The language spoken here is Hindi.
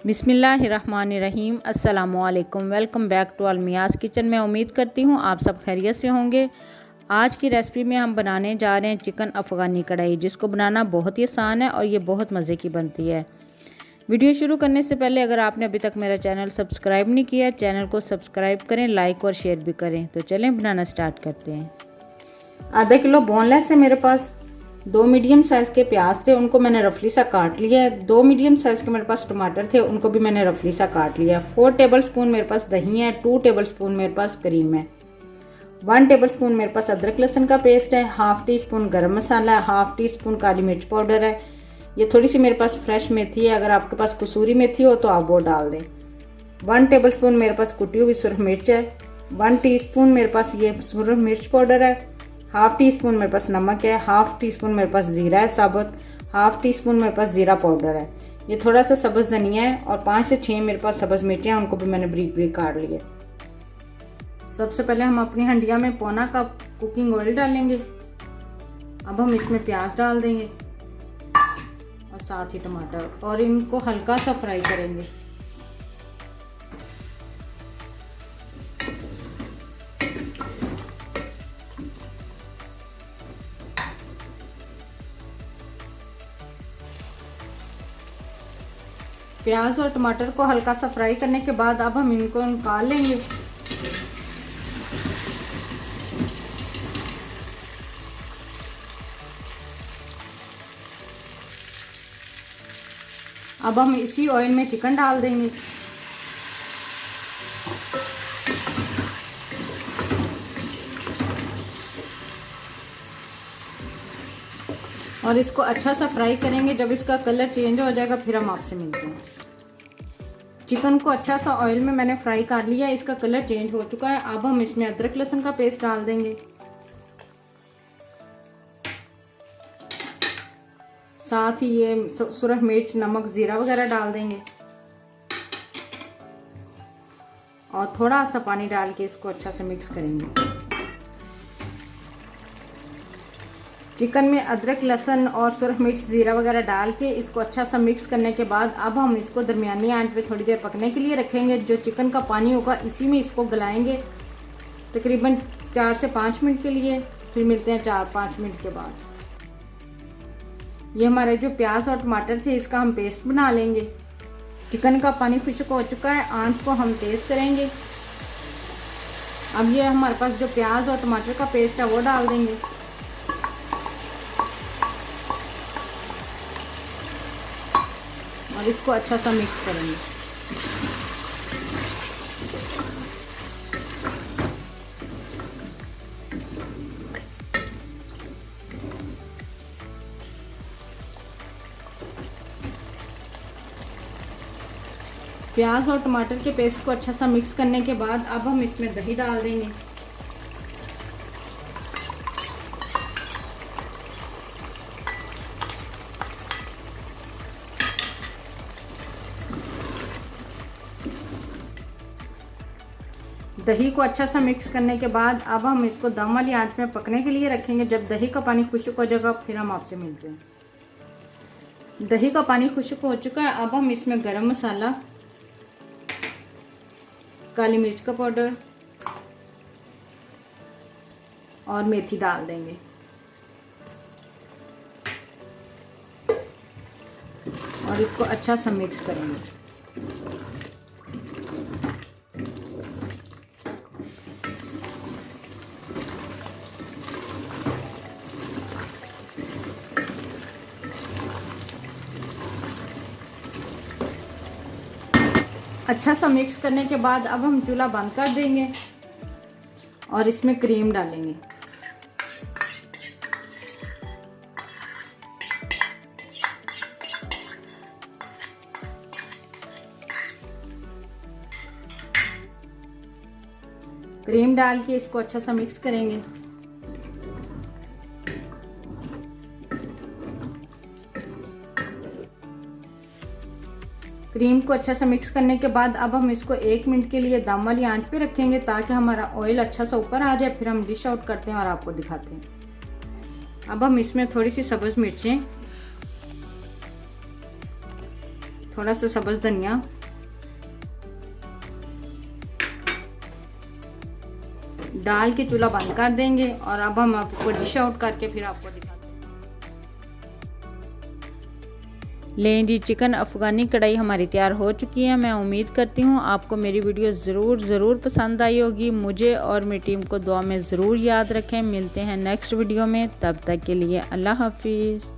बिस्मिल्लाहिर्रहमानिर्रहीम। अस्सलामुअलैकुम। Welcome back to Almiyaz kitchen. मैं उम्मीद करती हूँ आप सब खैरियत से होंगे। आज की रेसिपी में हम बनाने जा रहे हैं चिकन अफ़गानी कढ़ाई, जिसको बनाना बहुत ही आसान है और ये बहुत मज़े की बनती है। वीडियो शुरू करने से पहले अगर आपने अभी तक मेरा चैनल सब्सक्राइब नहीं किया, चैनल को सब्सक्राइब करें, लाइक और शेयर भी करें। तो चलें बनाना स्टार्ट करते हैं। आधा किलो बोनलेस है मेरे पास। 2 मीडियम साइज़ के प्याज थे, उनको मैंने रफली सा काट लिया है। 2 मीडियम साइज़ के मेरे पास टमाटर थे, उनको भी मैंने रफली सा काट लिया है। 4 टेबलस्पून मेरे पास दही है। 2 टेबलस्पून मेरे पास क्रीम है। 1 टेबलस्पून मेरे पास अदरक लहसुन का पेस्ट है। हाफ टी स्पून गरम मसाला है। हाफ टी स्पून काली मिर्च पाउडर है। ये थोड़ी सी मेरे पास फ्रेश मेथी है, अगर आपके पास कसूरी मेथी हो तो आप वो डाल दें। 1 टेबलस्पून मेरे पास कुटी हुई सुरख मिर्च है। 1 टीस्पून मेरे पास ये सुरख मिर्च पाउडर है। हाफ टी स्पून मेरे पास नमक है। हाफ टी स्पून मेरे पास ज़ीरा है साबुत। हाफ टी स्पून मेरे पास ज़ीरा पाउडर है। ये थोड़ा सा सब्ज़ धनिया है और 5 से 6 मेरे पास सब्ज़ मिर्चें हैं, उनको भी मैंने बारीक बारीक काट लिए। सबसे पहले हम अपनी हंडिया में पौना कप कुकिंग ऑयल डालेंगे। अब हम इसमें प्याज डाल देंगे और साथ ही टमाटर, और इनको हल्का सा फ्राई करेंगे। प्याज और टमाटर को हल्का सा फ्राई करने के बाद अब हम इनको निकाल लेंगे। अब हम इसी ऑयल में चिकन डाल देंगे और इसको अच्छा सा फ्राई करेंगे। जब इसका कलर चेंज हो जाएगा फिर हम आपसे मिलते हैं। चिकन को अच्छा सा ऑयल में मैंने फ्राई कर लिया, इसका कलर चेंज हो चुका है। अब हम इसमें अदरक लहसुन का पेस्ट डाल देंगे, साथ ही ये सुरख मिर्च, नमक, ज़ीरा वगैरह डाल देंगे और थोड़ा सा पानी डाल के इसको अच्छा से मिक्स करेंगे। चिकन में अदरक लहसुन और सुरख मिर्च, ज़ीरा वगैरह डाल के इसको अच्छा सा मिक्स करने के बाद अब हम इसको दरमियानी आंच पे थोड़ी देर पकने के लिए रखेंगे। जो चिकन का पानी होगा इसी में इसको गलाएंगे तकरीबन 4 से 5 मिनट के लिए। फिर मिलते हैं 4-5 मिनट के बाद। ये हमारे जो प्याज और टमाटर थे इसका हम पेस्ट बना लेंगे। चिकन का पानी खुश्क हो चुका है, आंच को हम तेज़ करेंगे। अब ये हमारे पास जो प्याज और टमाटर का पेस्ट है वो डाल देंगे और इसको अच्छा सा मिक्स करेंगे। प्याज और टमाटर के पेस्ट को अच्छा सा मिक्स करने के बाद अब हम इसमें दही डाल देंगे। दही को अच्छा सा मिक्स करने के बाद अब हम इसको दम वाली आंच में पकने के लिए रखेंगे। जब दही का पानी खुश्क हो जाएगा फिर हम आपसे मिलते हैं। दही का पानी खुश्क हो चुका है। अब हम इसमें गरम मसाला, काली मिर्च का पाउडर और मेथी डाल देंगे और इसको अच्छा सा मिक्स करेंगे। अच्छा सा मिक्स करने के बाद अब हम चूल्हा बंद कर देंगे और इसमें क्रीम डालेंगे। क्रीम डाल के इसको अच्छा सा मिक्स करेंगे। क्रीम को अच्छा सा मिक्स करने के बाद अब हम इसको 1 मिनट के लिए दम वाली आंच पे रखेंगे ताकि हमारा ऑयल अच्छा सा ऊपर आ जाए। फिर हम डिश आउट करते हैं और आपको दिखाते हैं। अब हम इसमें थोड़ी सी सब्ज़ मिर्चें, थोड़ा सा सब्ज़ धनिया, डाल के चूल्हा बंद कर देंगे। और अब हम आपको डिश आउट करके फिर आपको दिखाते हैं। लें जी, चिकन अफ़गानी कढ़ाई हमारी तैयार हो चुकी है। मैं उम्मीद करती हूँ आपको मेरी वीडियो ज़रूर पसंद आई होगी। मुझे और मेरी टीम को दुआ में ज़रूर याद रखें। मिलते हैं नेक्स्ट वीडियो में, तब तक के लिए अल्लाह हाफिज़।